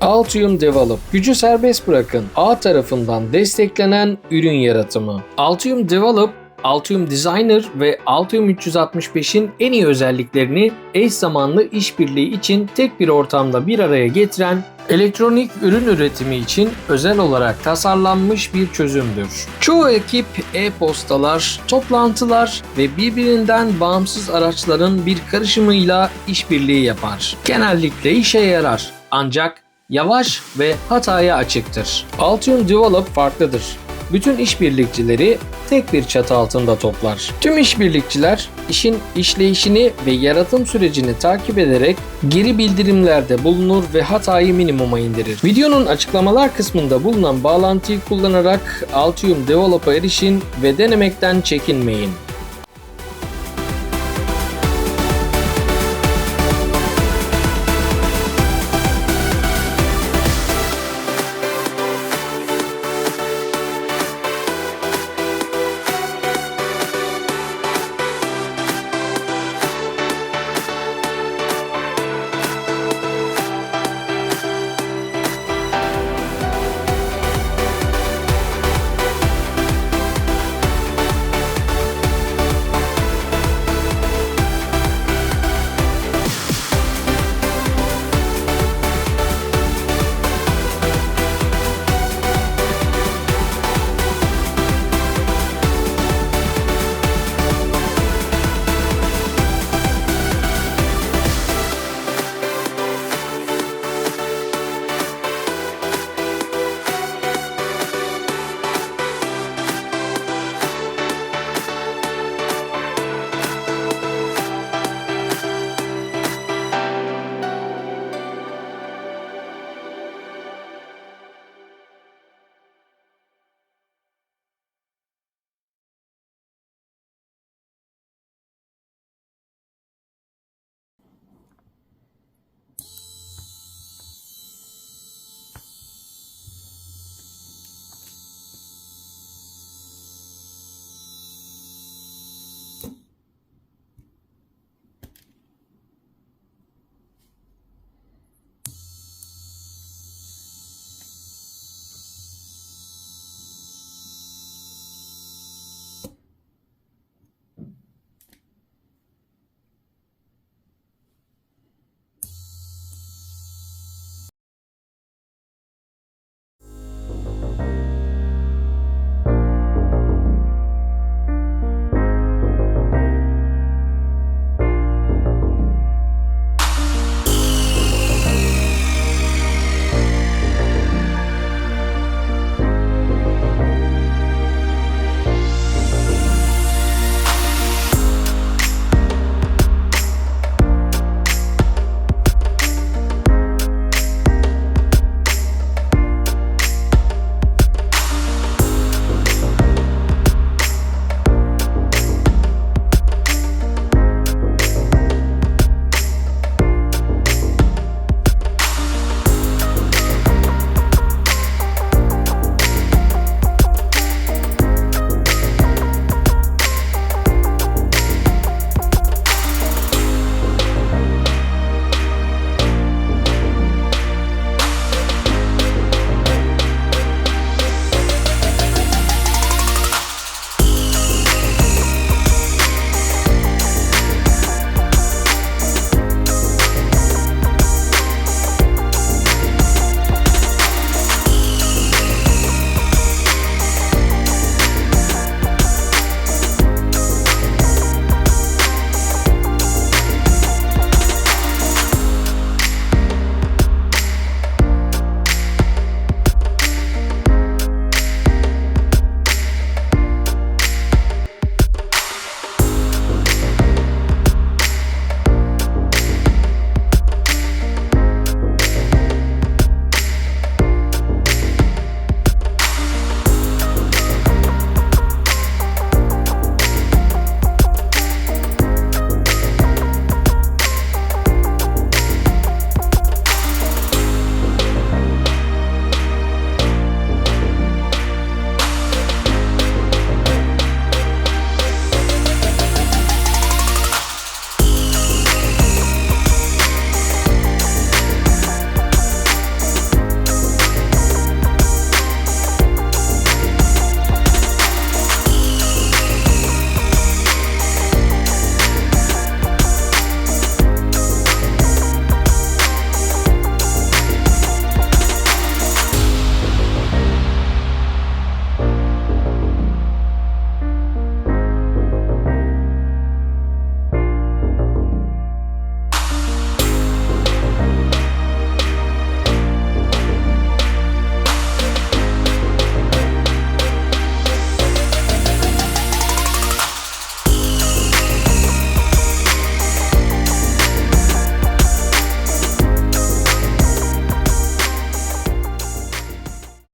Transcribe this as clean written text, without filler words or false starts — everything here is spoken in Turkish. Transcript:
Altium Develop, gücü serbest bırakın, ağ tarafından desteklenen ürün yaratımı. Altium Develop, Altium Designer ve Altium 365'in en iyi özelliklerini eş zamanlı işbirliği için tek bir ortamda bir araya getiren elektronik ürün üretimi için özel olarak tasarlanmış bir çözümdür. Çoğu ekip e-postalar, toplantılar ve birbirinden bağımsız araçların bir karışımıyla işbirliği yapar. Genellikle işe yarar ancak yavaş ve hataya açıktır. Altium Develop farklıdır. Bütün işbirlikçileri tek bir çatı altında toplar. Tüm işbirlikçiler işin işleyişini ve yaratım sürecini takip ederek geri bildirimlerde bulunur ve hatayı minimuma indirir. Videonun açıklamalar kısmında bulunan bağlantıyı kullanarak Altium Develop'a erişin ve denemekten çekinmeyin.